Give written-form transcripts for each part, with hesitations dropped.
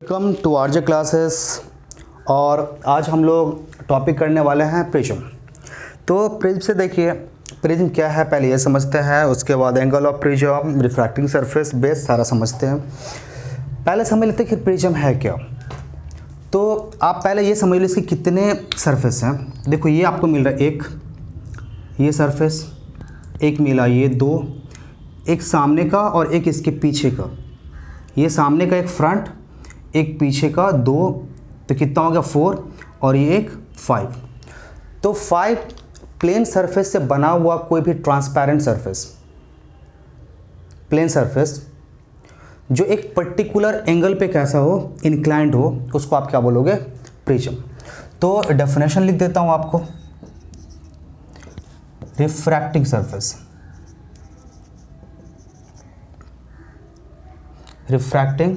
Welcome to RJ classes. और आज हम लोग टॉपिक करने वाले हैं प्रिज्म। तो प्रिज्म से देखिए, प्रिज्म क्या है पहले ये समझते हैं, उसके बाद angle of prism, refracting surface, base सारा समझते हैं। पहले समझ लेते हैं कि प्रिज्म है क्या। तो आप पहले ये समझ लो इसके कितने सरफेस हैं। देखो ये आपको मिल रहा है एक, ये सरफेस एक मिला, ये दो, एक सामने का और एक इसके पीछे का। ये सामने का एक फ्रंट, एक पीछे का दो, तो कितना हो गया 4, और ये एक 5। तो 5 प्लेन सरफेस से बना हुआ कोई भी ट्रांसपेरेंट सरफेस, प्लेन सरफेस जो एक पर्टिकुलर एंगल पे कैसा हो, इंक्लाइंड हो, उसको आप क्या बोलोगे, प्रिज्म। तो डेफिनेशन लिख देता हूं आपको, refracting surface, refracting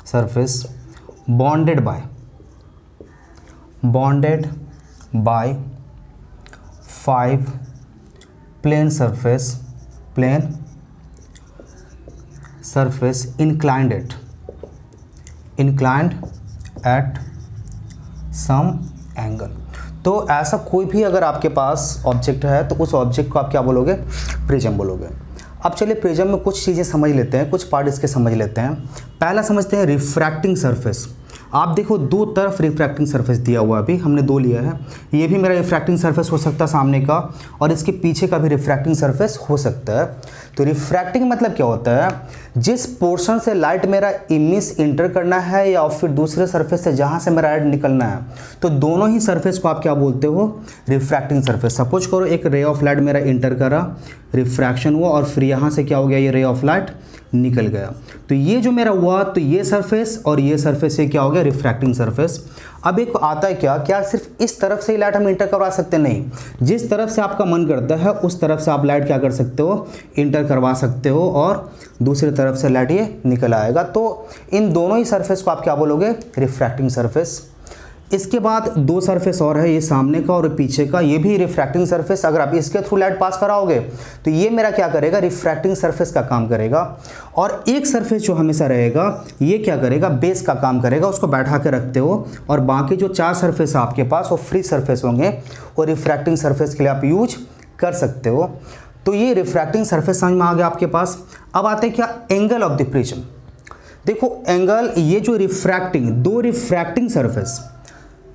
surface bonded by 5 plane surface inclined at some angle। तो ऐसा कोई भी अगर आपके पास ऑब्जेक्ट है तो उस ऑब्जेक्ट को आप क्या बोलोगे, प्रिज्म बोलोगे। अब चलिए प्रिज्म में कुछ चीज़ें समझ लेते हैं, कुछ पार्ट इसके समझ लेते हैं। पहला समझते हैं रिफ्रैक्टिंग सरफेस। आप देखो दो तरफ रिफ्रैक्टिंग सरफेस दिया हुआ है, अभी हमने दो लिया है। ये भी मेरा रिफ्रैक्टिंग सरफेस हो सकता है सामने का, और इसके पीछे का भी रिफ्रैक्टिंग सरफेस हो सकता है। तो रिफ्रैक्टिंग मतलब क्या होता है, जिस पोर्शन से लाइट मेरा इमेज इंटर करना है या फिर दूसरे सरफेस से जहाँ से मेरा लाइट निकलना है, तो दोनों ही सरफेस को आप क्या बोलते हो, रिफ्रैक्टिंग सरफेस। सपोज करो एक रे ऑफ लाइट मेरा इंटर करा, रिफ्रैक्शन हुआ, और फिर यहाँ से क्या हो गया, ये रे ऑफ लाइट निकल गया। तो ये जो मेरा हुआ, तो ये सरफेस और ये सरफेस, ये क्या हो गया, रिफ्रैक्टिंग सरफेस। अब एक आता है क्या सिर्फ इस तरफ से ही लाइट हम इंटर करवा सकते हैं? नहीं, जिस तरफ से आपका मन करता है उस तरफ से आप लाइट क्या कर सकते हो, इंटर करवा सकते हो, और दूसरी तरफ से लाइट ये निकल आएगा। तो इन दोनों ही सरफेस को आप क्या बोलोगे, रिफ्रैक्टिंग सरफेस। इसके बाद दो सरफेस और है, ये सामने का और पीछे का, ये भी रिफ्रैक्टिंग सरफेस। अगर आप इसके थ्रू लाइट पास कराओगे तो ये मेरा क्या करेगा, रिफ्रैक्टिंग सरफेस का काम करेगा। और एक सरफेस जो हमेशा रहेगा, ये क्या करेगा, बेस का काम करेगा, उसको बैठा के रखते हो। और बाकी जो 4 सरफेस आपके पास वो फ्री सरफेस होंगे, और रिफ्रैक्टिंग सरफेस के लिए आप यूज कर सकते हो। तो ये रिफ्रैक्टिंग सरफेस समझ में आ गया आपके पास। अब आते हैं क्या, एंगल ऑफ द प्रिज्म। देखो एंगल, ये जो रिफ्रैक्टिंग, दो रिफ्रैक्टिंग सरफेस,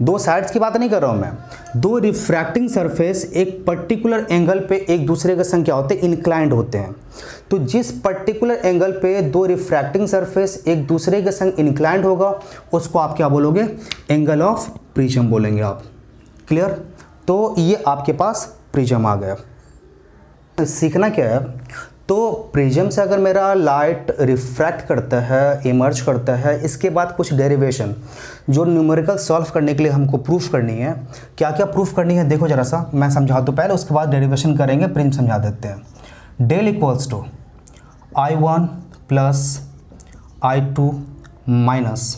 दो साइड्स की बात नहीं कर रहा हूं मैं, दो रिफ्रैक्टिंग सरफेस एक पर्टिकुलर एंगल पे एक दूसरे के संग क्या होते हैं, इंक्लाइंड होते हैं। तो जिस पर्टिकुलर एंगल पे दो रिफ्रैक्टिंग सरफेस एक दूसरे के संग इंक्लाइंड होगा, उसको आप क्या बोलोगे, एंगल ऑफ प्रिज्म बोलेंगे आप। क्लियर? तो ये आपके पास प्रिज्म आ गया। सीखना क्या है, तो प्रिज्म से अगर मेरा लाइट रिफ्रैक्ट करता है, इमर्ज करता है, इसके बाद कुछ डेरिवेशन जो न्यूमेरिकल सॉल्व करने के लिए हमको प्रूफ करनी है। क्या क्या प्रूफ करनी है देखो जरा सा, मैं समझा दूँ पहले, उसके बाद डेरिवेशन करेंगे, प्रिज्म समझा देते हैं। Del equals to I1 plus I2 minus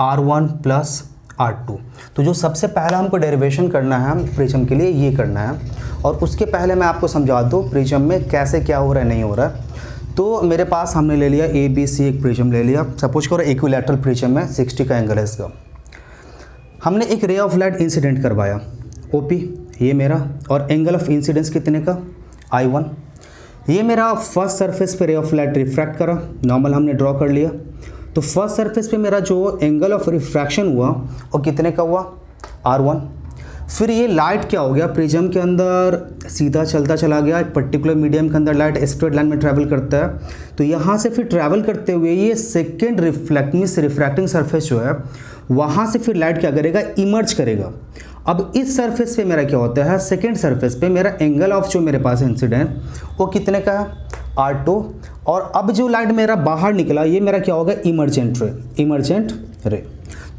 R1 plus R2। तो जो सबसे पहला हमको डेरिवेशन करना है प्रिज्म के लिए, ये करना है। और उसके पहले मैं आपको समझा दूँ प्रिज्म में कैसे क्या हो रहा है, नहीं हो रहा है। तो मेरे पास हमने ले लिया ABC, एक प्रिज्म ले लिया। सपोज करो इक्विलैटरल प्रिज्म में 60 का एंगल है इसका। हमने एक रे ऑफ लाइट इंसिडेंट करवाया, OP ये मेरा, और एंगल ऑफ इंसिडेंस कितने का, I1। ये मेरा फर्स्ट सरफेस पे रे ऑफ लाइट रिफ्रैक्ट करा, नॉर्मल हमने ड्रॉ कर लिया। तो फर्स्ट सरफेस पे मेरा जो एंगल ऑफ रिफ्रैक्शन हुआ वो कितने का हुआ, R1। फिर ये लाइट क्या हो गया, प्रिज्म के अंदर सीधा चलता चला गया, एक पर्टिकुलर मीडियम के अंदर लाइट स्ट्रेट लाइन में ट्रैवल करता है। तो यहाँ से फिर ट्रैवल करते हुए ये सेकेंड रिफ्रैक्टिंग सरफेस जो है, वहाँ से फिर लाइट क्या करेगा, इमर्ज करेगा। अब इस सरफेस पे मेरा क्या होता है, सेकेंड सरफेस पे मेरा एंगल ऑफ जो मेरे पास इंसिडेंट वो कितने का है, R2। और अब जो लाइट मेरा बाहर निकला, ये मेरा क्या होगा, इमर्जेंट रे।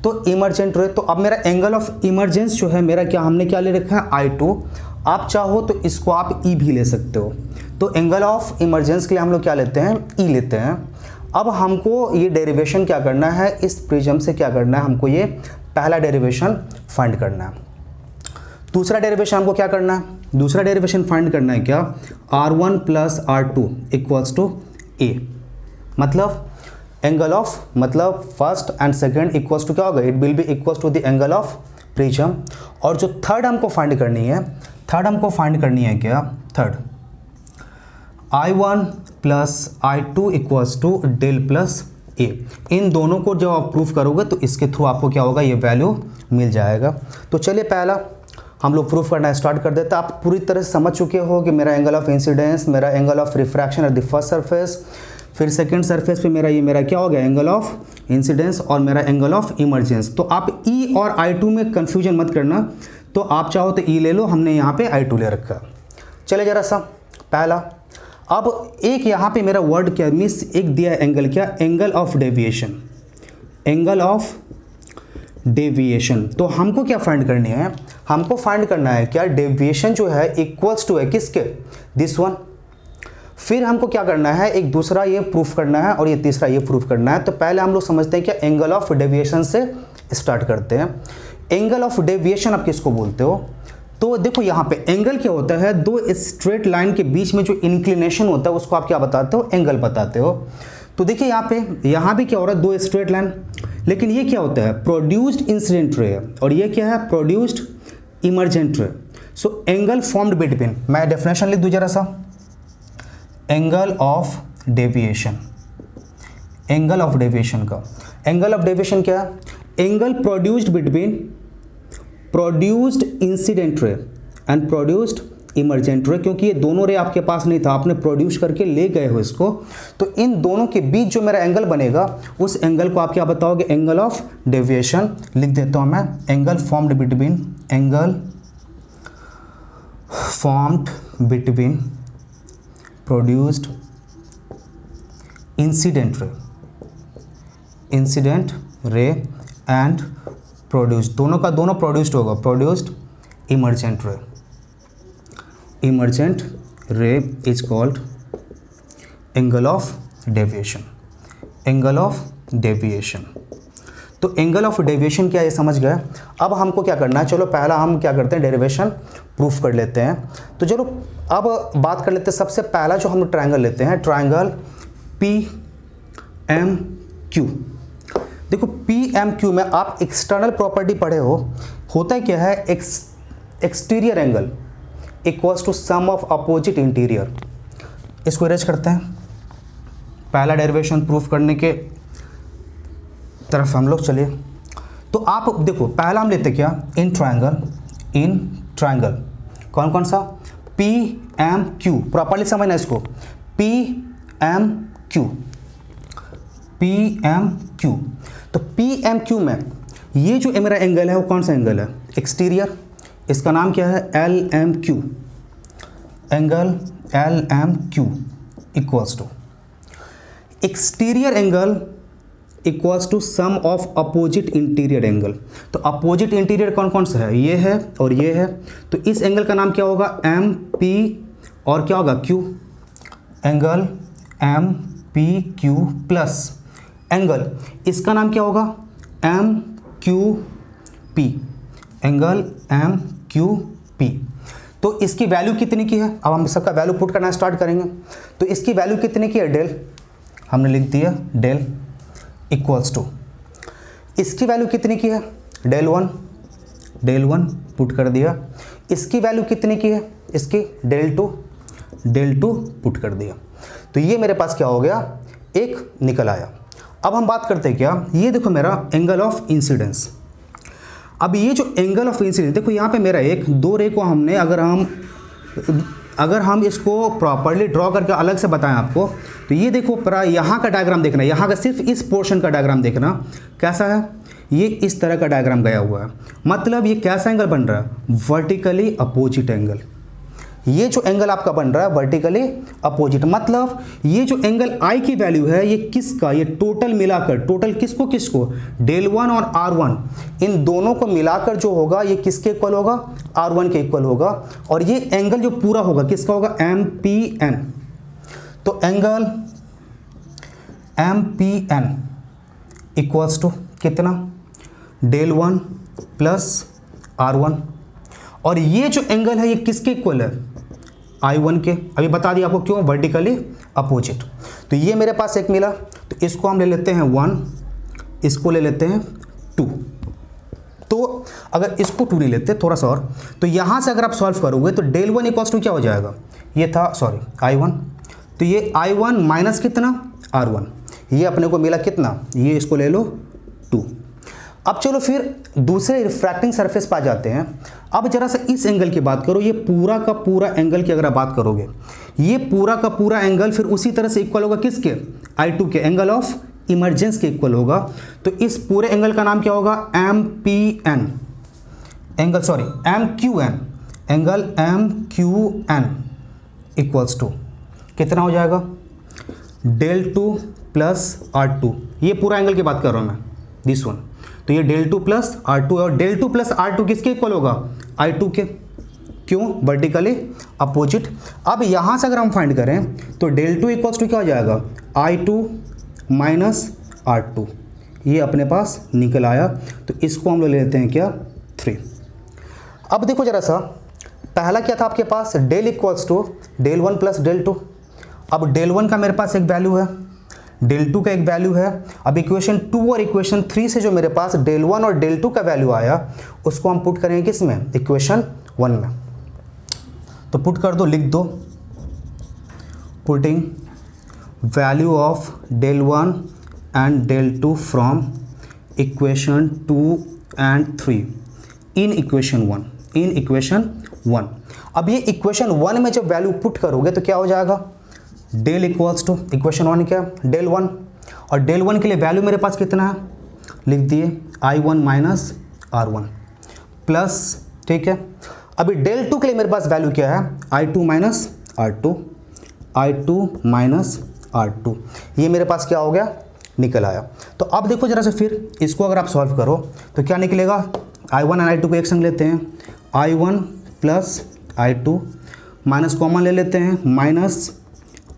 तो इमर्जेंट रे, तो अब मेरा एंगल ऑफ इमर्जेंस जो है मेरा, क्या हमने क्या ले रखा है, I2। आप चाहो तो इसको आप E भी ले सकते हो। तो एंगल ऑफ इमर्जेंस के लिए हम लोग क्या लेते हैं, E लेते हैं। अब हमको ये डेरिवेशन क्या करना है, इस प्रिज्म से क्या करना है, हमको ये पहला डेरिवेशन फाइंड करना है। दूसरा डेरिवेशन हमको क्या करना है, दूसरा डेरिवेशन फाइंड करना है क्या, R1 plus R2 equals to A। मतलब एंगल ऑफ मतलब first and second equals to क्या होगा, it will be equals to the angle of prism. और जो थर्ड हमको फाइंड करनी है, क्या, third I1 plus I2 equals to del plus A. इन दोनों को जब आप प्रूफ करोगे तो इसके थ्रू आपको क्या होगा, ये वैल्यू मिल जाएगा। तो चलिए पहला हम लोग प्रूफ करना स्टार्ट कर देते हैं। आप पूरी तरह से समझ चुके हो कि मेरा एंगल ऑफ इंसिडेंस, मेरा angle of refraction at the first surface, फिर सेकंड सरफेस पे मेरा क्या हो गया, एंगल ऑफ इंसिडेंस, और मेरा एंगल ऑफ इमर्जेंस। तो आप ई और I2 में कंफ्यूजन मत करना, तो आप चाहो तो ई ले लो, हमने यहाँ पे I2 ले रखा। चले जरा सा पहला, अब एक यहाँ पे मेरा वर्ड क्या मिस, एक दिया एंगल, क्या, angle of deviation, angle of deviation. तो हमको क्या फाइंड करनी है, हमको फाइंड करना है क्या, डेविएशन जो है इक्वल्स टू है किसके, दिस वन। फिर हमको क्या करना है, एक दूसरा ये प्रूफ करना है और ये तीसरा ये प्रूफ करना है। तो पहले हम लोग समझते हैं क्या, एंगल ऑफ डेविएशन से स्टार्ट करते हैं। एंगल ऑफ डेविएशन आप किसको बोलते हो, तो देखो यहाँ पे एंगल क्या होता है, दो स्ट्रेट लाइन के बीच में जो इंक्लिनेशन होता है उसको आप क्या बताते हो, एंगल बताते हो। तो देखिए यहाँ भी क्या हो रहा है, दो स्ट्रेट लाइन, लेकिन ये क्या होता है, प्रोड्यूस्ड इंसिडेंट रे, और ये क्या है, प्रोड्यूस्ड इमर्जेंट रे। सो एंगल फॉर्म्ड बिटवीन, मैं डेफिनेशन लिख दूं जरा सा, angle of deviation, angle of deviation का, एंगल ऑफ डेविएशन क्या है, angle produced between produced incident ray and produced emergent रे। क्योंकि ये दोनों रे आपके पास नहीं था, आपने प्रोड्यूस करके ले गए हो इसको, तो इन दोनों के बीच जो मेरा एंगल बनेगा उस एंगल को आप क्या बताओगे, एंगल ऑफ डेविएशन। लिख देता हूं मैं, angle formed between, angle formed between produced incident ray and produced, दोनों का दोनों प्रोड्यूस्ड होगा, प्रोड्यूस्ड इमर्जेंट रे is called angle of deviation, angle of deviation. तो एंगल ऑफ डेविएशन क्या, ये समझ गए। अब हमको क्या करना है, चलो पहला हम क्या करते हैं, डेरिवेशन प्रूफ कर लेते हैं। तो चलो अब बात कर लेते हैं, सबसे पहला जो हम ट्रायंगल लेते हैं, ट्रायंगल PMQ। देखो PMQ में आप एक्सटर्नल प्रॉपर्टी पढ़े हो, होता है क्या है, exterior angle equals to sum of opposite interior. इसको इरेज करते हैं, पहला डेरिवेशन प्रूफ करने के तरफ हम लोग चलिए। तो आप देखो पहला हम लेते क्या, इन ट्रायंगल कौन कौन सा, PMQ, प्रॉपर्ली समझना इसको, PMQ। तो PMQ में ये जो मेरा एंगल है वो कौन सा एंगल है, एक्सटीरियर, इसका नाम क्या है, LMQ, angle LMQ equals to exterior angle equals to sum of opposite interior angle. तो अपोजिट इंटीरियर कौन कौन सा है, ये है और ये है, तो इस एंगल का नाम क्या होगा, MP, और क्या होगा, Q, angle MPQ plus angle, इसका नाम क्या होगा, MQP, एंगल MQP। तो इसकी वैल्यू कितने की है, अब हम सबका वैल्यू पुट करना स्टार्ट करेंगे। तो इसकी वैल्यू कितने की है, डेल, हमने लिख दिया डेल इक्वल्स टू, इसकी वैल्यू कितने की है, डेल वन पुट कर दिया। इसकी वैल्यू कितने की है, इसकी डेल टू पुट कर दिया। तो ये मेरे पास क्या हो गया, एक निकल आया। अब हम बात करते हैं क्या, ये देखो मेरा एंगल ऑफ इंसिडेंस। अब ये जो एंगल ऑफ इंसिडेंस, देखो यहाँ पे मेरा एक दो रे को हमने अगर हम इसको प्रॉपरली ड्रॉ करके अलग से बताएं आपको, तो ये देखो यहाँ का डायग्राम देखना, यहाँ का सिर्फ इस पोर्शन का डायग्राम देखना कैसा है, ये इस तरह का डायग्राम गया हुआ है। मतलब ये कैसा एंगल बन रहा है, वर्टिकली अपोजिट एंगल। ये जो एंगल आपका बन रहा है वर्टिकली अपोजिट, मतलब ये जो एंगल I की वैल्यू है ये किसका, ये टोटल मिलाकर, टोटल किसको डेल वन और R1, इन दोनों को मिलाकर जो होगा ये किसके इक्वल होगा, R1 के इक्वल होगा। और ये एंगल जो पूरा होगा किसका होगा, MPN। तो एंगल MPN इक्वल्स टू कितना, डेल वन प्लस R1। और ये जो एंगल है ये किसके इक्वल है, I1 के। अभी बता दिया आपको क्यों, वर्टिकली अपोजिट। तो ये मेरे पास एक मिला, तो इसको हम ले लेते हैं 1, इसको ले लेते हैं 2। तो अगर इसको 2 नहीं लेते थोड़ा सा और, तो यहाँ से अगर आप सॉल्व करोगे तो del 1 इक्वल्स टू क्या हो जाएगा, ये था सॉरी I1, तो ये I1 माइनस कितना R1, ये अपने को मिला कितना, ये इसको ले लो 2। अब चलो फिर दूसरे रिफ्रैक्टिंग सरफेस पर आ जाते हैं। अब जरा सा इस एंगल की बात करो, ये पूरा का पूरा एंगल की अगर आप बात करोगे, ये पूरा का पूरा एंगल फिर उसी तरह से इक्वल होगा किसके, I2 के, एंगल ऑफ इमरजेंस के इक्वल होगा। तो इस पूरे एंगल का नाम क्या होगा, MPN, angle sorry MQN, angle MQN equals to कितना हो जाएगा, del 2 प्लस R2, ये पूरा एंगल की बात कर रहा हूँ मैं, दिस वन। तो ये del 2 प्लस R2, और del 2 प्लस R2 किसके इक्वल होगा, I2 के, क्यों, वर्टिकली अपोजिट। अब यहाँ से अगर हम फाइंड करें तो del 2 इक्वल्स टू क्या हो जाएगा, I2 माइनस R2, ये अपने पास निकल आया। तो इसको हम लोग ले लेते हैं क्या, 3। अब देखो जरा सा, पहला क्या था आपके पास, del equals to del 1 plus del 2। अब del 1 का मेरे पास एक वैल्यू है, del 2 का एक वैल्यू है। अब इक्वेशन 2 और इक्वेशन 3 से जो मेरे पास del 1 और del 2 का वैल्यू आया, उसको हम पुट करेंगे किस में, इक्वेशन 1 में। तो पुट कर दो, लिख दो, putting value of del 1 and del 2 from equation 2 and 3 in equation 1, in equation 1। अब ये इक्वेशन 1 में जब वैल्यू पुट करोगे तो क्या हो जाएगा, del इक्वल्स टू इक्वेशन 1 क्या, del 1, और del 1 के लिए वैल्यू मेरे पास कितना है, लिख दिए I1 माइनस R1 प्लस, ठीक है। अभी del 2 के लिए मेरे पास वैल्यू क्या है, I2 minus R2, I2 minus R2, ये मेरे पास क्या हो गया, निकल आया। तो अब देखो जरा से फिर इसको अगर आप सॉल्व करो तो क्या निकलेगा, I1 और I2 को एक संग लेते हैं, I1 plus I2 minus common ले लेते हैं, माइनस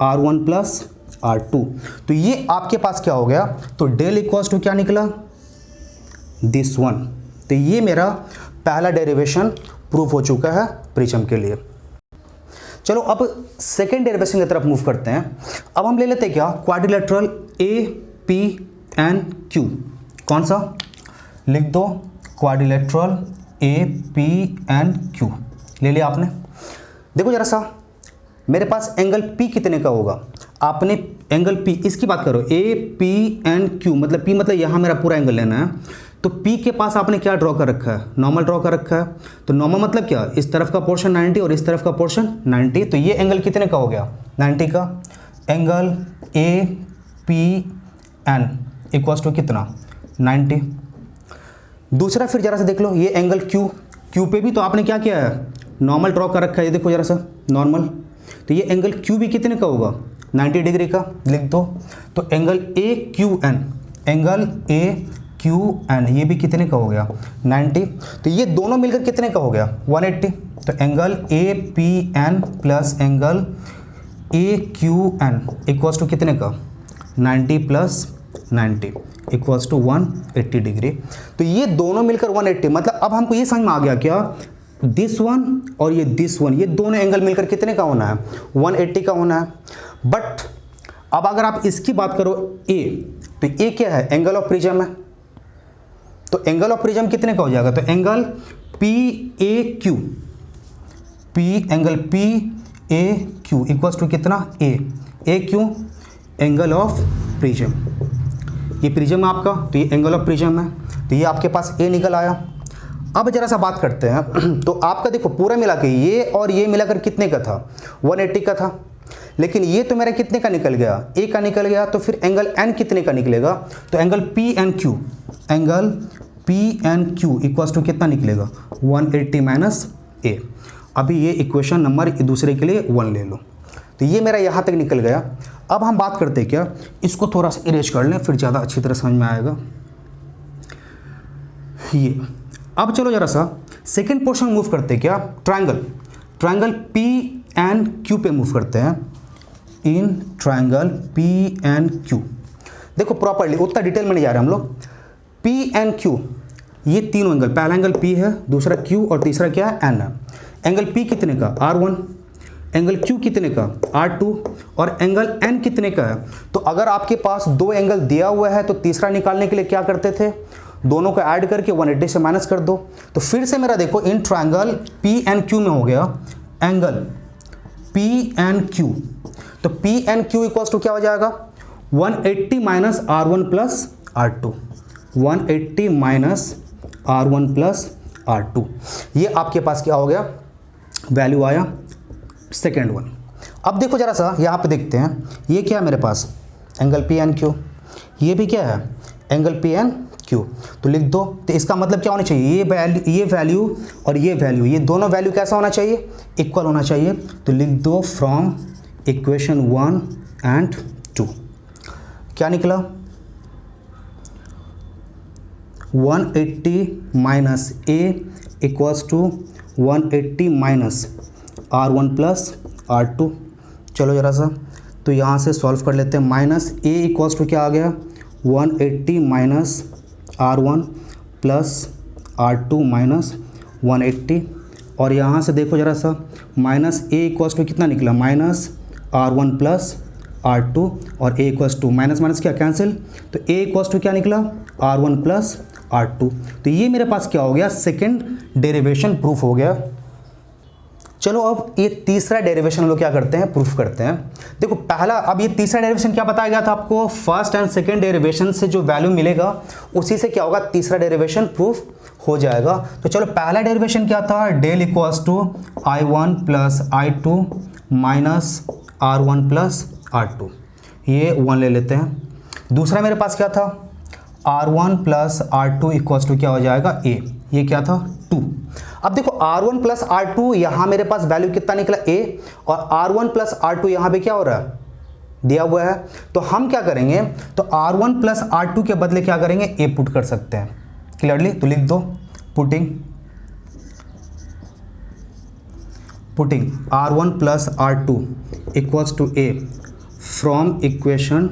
R1 प्लस R2। तो ये आपके पास क्या हो गया, तो del इक्वल्स टू क्या निकला, दिस वन। तो ये मेरा पहला डेरिवेशन प्रूफ हो चुका है प्रिज्म के लिए। चलो अब सेकेंड डेरिवेशन की तरफ मूव करते हैं। अब हम ले लेते हैं क्या, क्वाड्रिलेटरल APNQ, कौन सा, लिख दो क्वाड्रिलेटरल APNQ, ले लिया आपने। देखो जरा सा, मेरे पास एंगल P कितने का होगा, आपने एंगल P इसकी बात करो, APNQ मतलब P मतलब यहाँ मेरा पूरा एंगल लेना है। तो P के पास आपने क्या ड्रॉ कर रखा है, नॉर्मल ड्रॉ कर रखा है। तो नॉर्मल मतलब क्या, इस तरफ का पोर्शन 90 और इस तरफ का पोर्शन 90। तो ये एंगल कितने का हो गया, 90 का। एंगल APN इक्वल्स टू कितना, 90। दूसरा फिर जरा सा देख लो, ये एंगल Q पे भी तो आपने क्या किया है, नॉर्मल ड्रॉ कर रखा है, ये देखो जरा सा नॉर्मल। तो ये एंगल Q भी कितने का होगा, 90 डिग्री का, लिख दो। तो एंगल AQN, एंगल AQN ये भी कितने का हो गया, 90। तो ये दोनों मिलकर कितने का हो गया, 180। तो angle APN plus angle AQN equals to कितने का, 90 प्लस 90 इक्वल्स टू 180 डिग्री। तो ये दोनों मिलकर 180, मतलब अब हमको ये समझ में आ गया क्या, दिस वन और ये दिस वन, ये दोनों एंगल मिलकर कितने का होना है, 180 का होना है। बट अब अगर आप इसकी बात करो A, तो A क्या है, एंगल ऑफ प्रिज्म है। तो एंगल ऑफ प्रिज्म कितने का हो जाएगा, तो angle PAQ, angle PAQ equals to कितना, A क्यों, एंगल ऑफ प्रिज्म, ये प्रिज्म आपका, तो ये एंगल ऑफ प्रिज्म है। तो ये आपके पास A निकल आया। अब जरा सा बात करते हैं, तो आपका देखो पूरा मिला के ये और ये मिलाकर कितने का था, 180 का था। लेकिन ये तो मेरा कितने का निकल गया, A का निकल गया। तो फिर एंगल N कितने का निकलेगा, तो angle PNQ, angle PNQ equals to कितना निकलेगा, 180 माइनस A। अभी ये इक्वेशन नंबर दूसरे के लिए 1 ले लो। तो ये मेरा यहाँ तक निकल गया। अब हम बात करते हैं क्या, इसको थोड़ा सा इरेज कर लें, फिर ज़्यादा अच्छी तरह समझ में आएगा ये। अब चलो जरा सा सेकेंड पोर्शन मूव करते हैं क्या, ट्रायंगल PNQ पे मूव करते हैं, इन ट्रायंगल PNQ। देखो प्रॉपर्ली, उतना डिटेल में नहीं जा रहे हम लोग। PNQ ये तीनों एंगल, पहला एंगल P है, दूसरा Q और तीसरा क्या है, N है। एंगल P कितने का, R1, एंगल Q कितने का, R2, और एंगल N कितने का है। तो अगर आपके पास दो एंगल दिया हुआ है तो तीसरा निकालने के लिए क्या करते थे, दोनों को ऐड करके 180 से माइनस कर दो। तो फिर से मेरा देखो इन ट्रायंगल PNQ में हो गया एंगल PNQ, तो PNQ इक्वल्स टू क्या हो जाएगा, 180 minus R1 plus R2, 180 minus R1 plus R2, ये आपके पास क्या हो गया, वैल्यू आया सेकेंड वन। अब देखो जरा सा यहाँ पे देखते हैं, ये क्या है मेरे पास, एंगल PNQ, ये भी क्या है, एंगल PNQ, तो लिख दो। तो इसका मतलब क्या होना चाहिए, ये वैल्यू और ये वैल्यू, ये दोनों वैल्यू कैसा होना चाहिए, इक्वल होना चाहिए। तो लिख दो फ्रॉम इक्वेशन 1 एंड 2, क्या निकला, 180 minus A equals to 180 minus R1 plus R2। चलो जरा सा तो यहाँ से सॉल्व कर लेते हैं। माइनस A इक्वल्स टू क्या आ गया, 180 minus R1 plus R2 minus 180, और यहाँ से देखो जरा सा माइनस A इक्वल्स टू कितना निकला, माइनस R1 प्लस R2, और A equals to minus minus क्या कैंसिल, तो A इक्वल्स टू क्या निकला, R1 प्लस R2। तो ये मेरे पास क्या हो गया, सेकेंड डेरिवेशन प्रूफ हो गया। चलो अब ये तीसरा डेरिवेशन हम लोग क्या करते हैं, प्रूफ करते हैं। देखो पहला, अब ये तीसरा डेरिवेशन क्या बताया गया था आपको, फर्स्ट एंड सेकेंड डेरिवेशन से जो वैल्यू मिलेगा उसी से क्या होगा, तीसरा डेरिवेशन प्रूफ हो जाएगा। तो चलो पहला डेरिवेशन क्या था, del equals to I1 plus I2 minus R1 plus R2, ये 1 ले लेते हैं। दूसरा मेरे पास क्या था, R1 plus R2 equals to क्या हो जाएगा A, ये क्या था 2। अब देखो R1 प्लस R2 यहाँ मेरे पास वैल्यू कितना निकला A, और R1 प्लस R2 यहाँ पे क्या हो रहा है, दिया हुआ है। तो हम क्या करेंगे, तो R1 प्लस R2 के बदले क्या करेंगे, A पुट कर सकते हैं क्लियरली। तो लिख दो putting R1 plus R2 equals to A from equation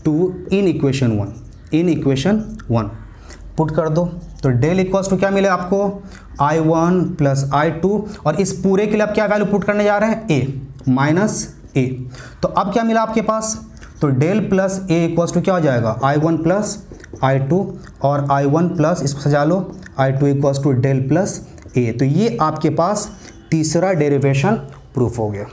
2 in equation 1 put कर दो। तो डेल इक्वल्स टू क्या मिले आपको, I1 प्लस I2, और इस पूरे के लिए आप क्या वैल्यू पुट करने जा रहे हैं, A माइनस A। तो अब क्या मिला आपके पास, तो del plus A equals to क्या हो जाएगा, I1 प्लस I2, और I1 प्लस इसको सजा लो I2 equals to del plus A। तो ये आपके पास तीसरा डेरिवेशन प्रूफ हो गया।